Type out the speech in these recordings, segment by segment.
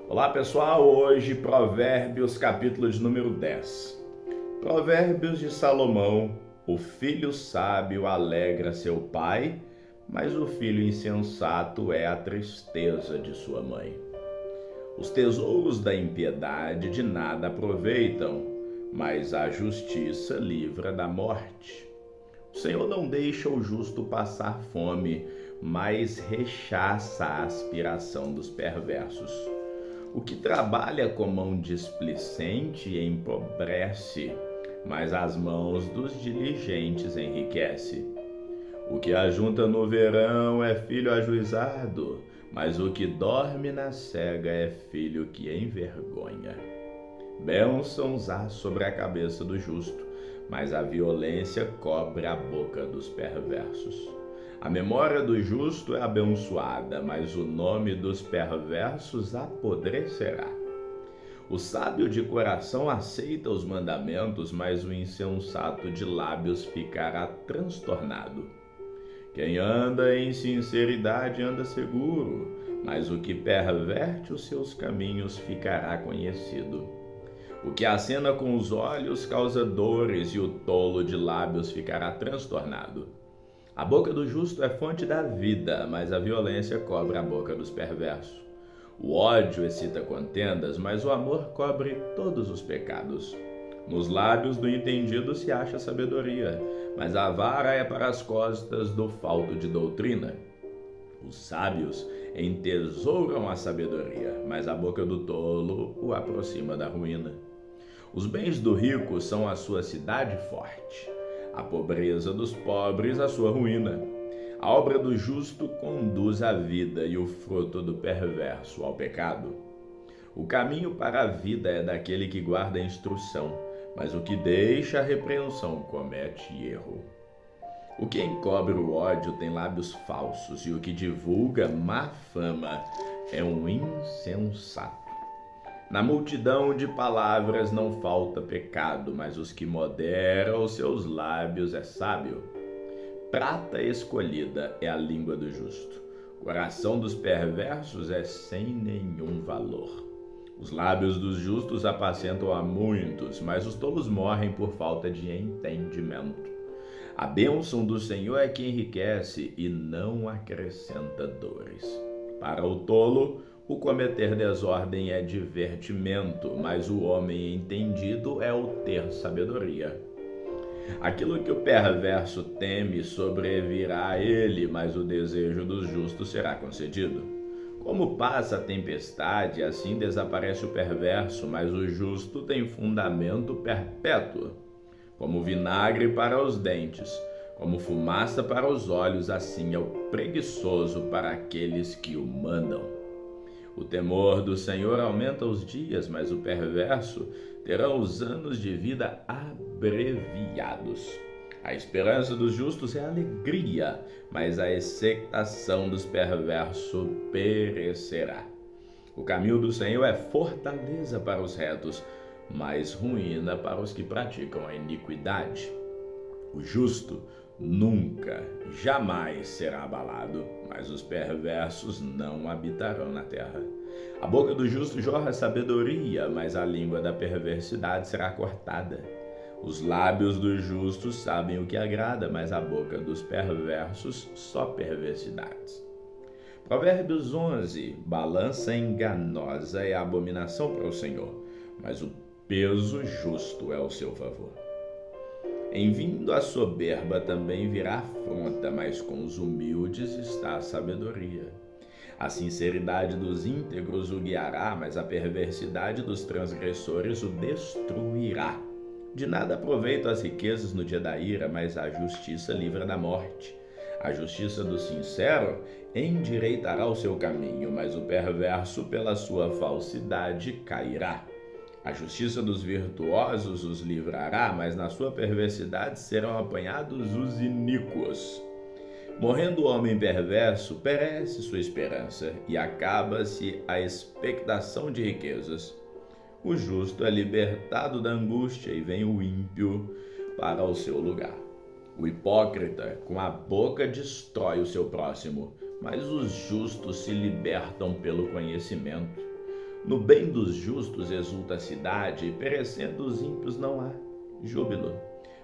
Olá pessoal, hoje Provérbios capítulo de número 10. Provérbios de Salomão: o filho sábio alegra seu pai, mas o filho insensato é a tristeza de sua mãe. Os tesouros da impiedade de nada aproveitam, mas a justiça livra da morte. O Senhor não deixa o justo passar fome, mas rechaça a aspiração dos perversos. O que trabalha com mão displicente empobrece, mas as mãos dos diligentes enriquece. O que ajunta no verão é filho ajuizado, mas o que dorme na cega é filho que envergonha. Bênçãos há sobre a cabeça do justo, mas a violência cobre a boca dos perversos. A memória do justo é abençoada, mas o nome dos perversos apodrecerá. O sábio de coração aceita os mandamentos, mas o insensato de lábios ficará transtornado. Quem anda em sinceridade anda seguro, mas o que perverte os seus caminhos ficará conhecido. O que acena com os olhos causa dores, e o tolo de lábios ficará transtornado. A boca do justo é fonte da vida, mas a violência cobre a boca dos perversos. O ódio excita contendas, mas o amor cobre todos os pecados. Nos lábios do entendido se acha sabedoria, mas a vara é para as costas do falto de doutrina. Os sábios entesouram a sabedoria, mas a boca do tolo o aproxima da ruína. Os bens do rico são a sua cidade forte, a pobreza dos pobres a sua ruína. A obra do justo conduz à vida e o fruto do perverso ao pecado. O caminho para a vida é daquele que guarda a instrução, mas o que deixa a repreensão comete erro. O que encobre o ódio tem lábios falsos, e o que divulga má fama é um insensato. Na multidão de palavras não falta pecado, mas os que moderam os seus lábios é sábio. Prata escolhida é a língua do justo. O coração dos perversos é sem nenhum valor. Os lábios dos justos apacentam a muitos, mas os tolos morrem por falta de entendimento. A bênção do Senhor é que enriquece e não acrescenta dores. Para o tolo, o cometer desordem é divertimento, mas o homem entendido é o ter sabedoria. Aquilo que o perverso teme sobrevirá a ele, mas o desejo dos justos será concedido. Como passa a tempestade, assim desaparece o perverso, mas o justo tem fundamento perpétuo. Como vinagre para os dentes, como fumaça para os olhos, assim é o preguiçoso para aqueles que o mandam. O temor do Senhor aumenta os dias, mas o perverso terá os anos de vida abreviados. A esperança dos justos é alegria, mas a expectação dos perversos perecerá. O caminho do Senhor é fortaleza para os retos, mas ruína para os que praticam a iniquidade. O justo nunca, jamais será abalado, mas os perversos não habitarão na terra. A boca do justo jorra sabedoria, mas a língua da perversidade será cortada. Os lábios dos justos sabem o que agrada, mas a boca dos perversos só perversidades. Provérbios 11. Balança enganosa é abominação para o Senhor, mas o peso justo é o seu favor. Em vindo a soberba também virá afronta, mas com os humildes está a sabedoria. A sinceridade dos íntegros o guiará, mas a perversidade dos transgressores o destruirá. De nada aproveitam as riquezas no dia da ira, mas a justiça livra da morte. A justiça do sincero endireitará o seu caminho, mas o perverso pela sua falsidade cairá. A justiça dos virtuosos os livrará, mas na sua perversidade serão apanhados os iníquos. Morrendo o homem perverso, perece sua esperança, e acaba-se a expectação de riquezas. O justo é libertado da angústia, e vem o ímpio para o seu lugar. O hipócrita com a boca destrói o seu próximo, mas os justos se libertam pelo conhecimento. No bem dos justos exulta a cidade, e perecendo os ímpios não há júbilo.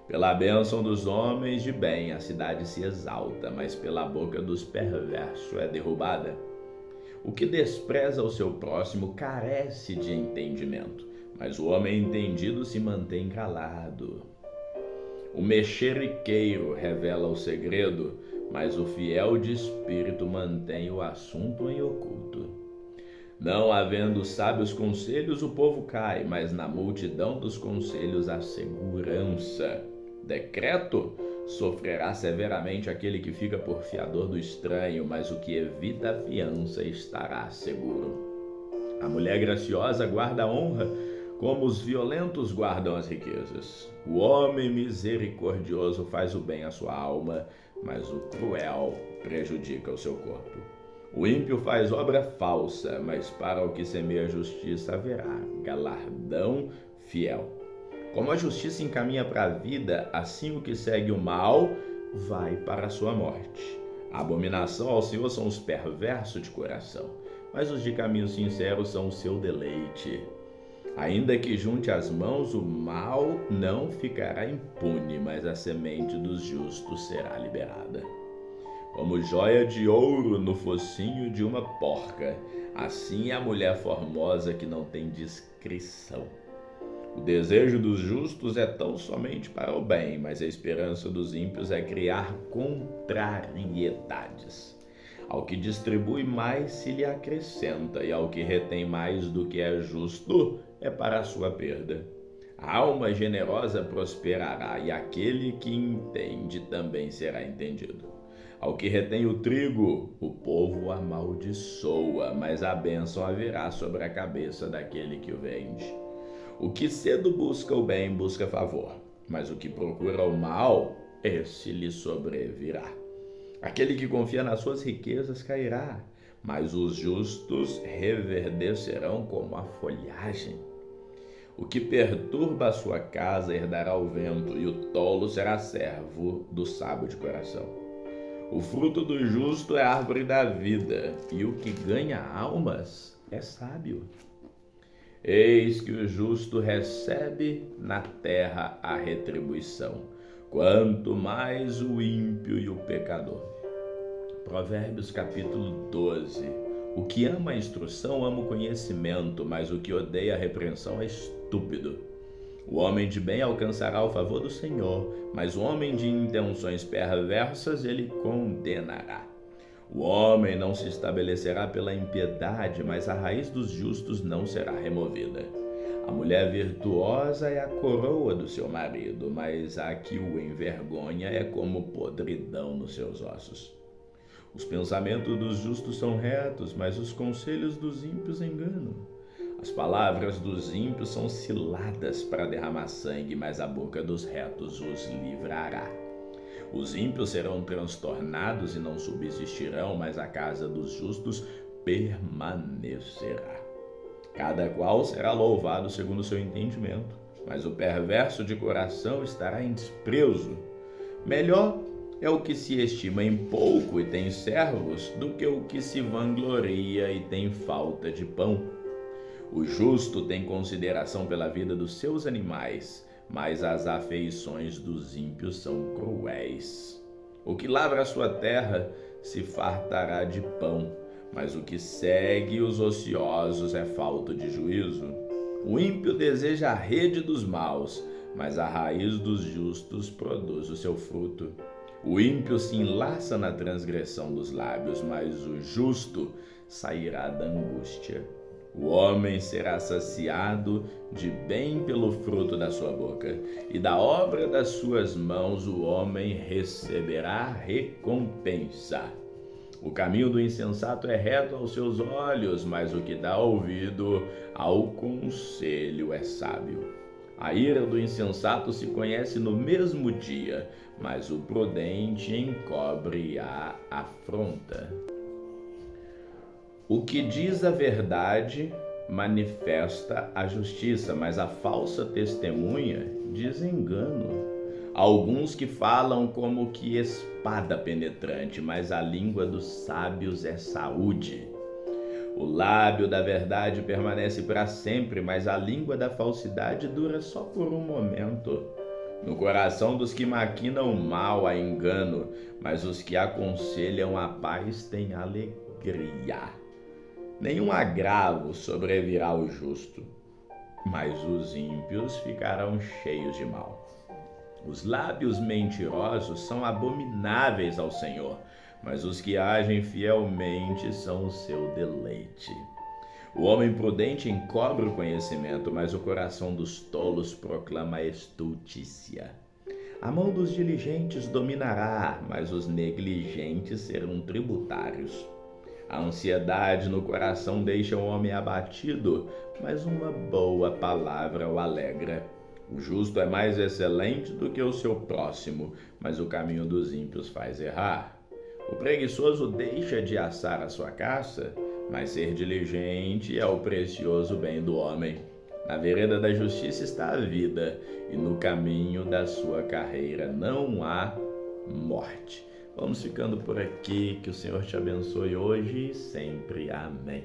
Pela bênção dos homens de bem a cidade se exalta, mas pela boca dos perversos é derrubada. O que despreza o seu próximo carece de entendimento, mas o homem entendido se mantém calado. O mexeriqueiro revela o segredo, mas o fiel de espírito mantém o assunto em oculto. Não havendo sábios conselhos, o povo cai, mas na multidão dos conselhos há segurança. Decreto: sofrerá severamente aquele que fica por fiador do estranho, mas o que evita a fiança estará seguro. A mulher graciosa guarda a honra, como os violentos guardam as riquezas. O homem misericordioso faz o bem à sua alma, mas o cruel prejudica o seu corpo. O ímpio faz obra falsa, mas para o que semeia justiça haverá galardão fiel. Como a justiça encaminha para a vida, assim o que segue o mal vai para a sua morte. A abominação ao Senhor são os perversos de coração, mas os de caminho sincero são o seu deleite. Ainda que junte as mãos, o mal não ficará impune, mas a semente dos justos será liberada. Como joia de ouro no focinho de uma porca, assim é a mulher formosa que não tem discrição. O desejo dos justos é tão somente para o bem, mas a esperança dos ímpios é criar contrariedades. Ao que distribui mais se lhe acrescenta, e ao que retém mais do que é justo é para a sua perda. A alma generosa prosperará, e aquele que entende também será entendido. Ao que retém o trigo, o povo amaldiçoa, mas a bênção haverá sobre a cabeça daquele que o vende. O que cedo busca o bem busca favor, mas o que procura o mal, esse lhe sobrevirá. Aquele que confia nas suas riquezas cairá, mas os justos reverdecerão como a folhagem. O que perturba a sua casa herdará o vento, e o tolo será servo do sábio de coração. O fruto do justo é a árvore da vida, e o que ganha almas é sábio. Eis que o justo recebe na terra a retribuição, quanto mais o ímpio e o pecador. Provérbios capítulo 12. O que ama a instrução ama o conhecimento, mas o que odeia a repreensão é estúpido. O homem de bem alcançará o favor do Senhor, mas o homem de intenções perversas ele condenará. O homem não se estabelecerá pela impiedade, mas a raiz dos justos não será removida. A mulher virtuosa é a coroa do seu marido, mas a que o envergonha é como podridão nos seus ossos. Os pensamentos dos justos são retos, mas os conselhos dos ímpios enganam. As palavras dos ímpios são ciladas para derramar sangue, mas a boca dos retos os livrará. Os ímpios serão transtornados e não subsistirão, mas a casa dos justos permanecerá. Cada qual será louvado segundo o seu entendimento, mas o perverso de coração estará em desprezo. Melhor é o que se estima em pouco e tem servos, do que o que se vangloria e tem falta de pão. O justo tem consideração pela vida dos seus animais, mas as afeições dos ímpios são cruéis. O que lavra a sua terra se fartará de pão, mas o que segue os ociosos é falta de juízo. O ímpio deseja a rede dos maus, mas a raiz dos justos produz o seu fruto. O ímpio se enlaça na transgressão dos lábios, mas o justo sairá da angústia. O homem será saciado de bem pelo fruto da sua boca, e da obra das suas mãos o homem receberá recompensa. O caminho do insensato é reto aos seus olhos, mas o que dá ouvido ao conselho é sábio. A ira do insensato se conhece no mesmo dia, mas o prudente encobre a afronta. O que diz a verdade manifesta a justiça, mas a falsa testemunha diz engano. Alguns que falam como que espada penetrante, mas a língua dos sábios é saúde. O lábio da verdade permanece para sempre, mas a língua da falsidade dura só por um momento. No coração dos que maquinam o mal há engano, mas os que aconselham a paz têm alegria. Nenhum agravo sobrevirá ao justo, mas os ímpios ficarão cheios de mal. Os lábios mentirosos são abomináveis ao Senhor, mas os que agem fielmente são o seu deleite. O homem prudente encobre o conhecimento, mas o coração dos tolos proclama a estultícia. A mão dos diligentes dominará, mas os negligentes serão tributários. A ansiedade no coração deixa o homem abatido, mas uma boa palavra o alegra. O justo é mais excelente do que o seu próximo, mas o caminho dos ímpios faz errar. O preguiçoso deixa de assar a sua caça, mas ser diligente é o precioso bem do homem. Na vereda da justiça está a vida, e no caminho da sua carreira não há morte. Vamos ficando por aqui, que o Senhor te abençoe hoje e sempre. Amém.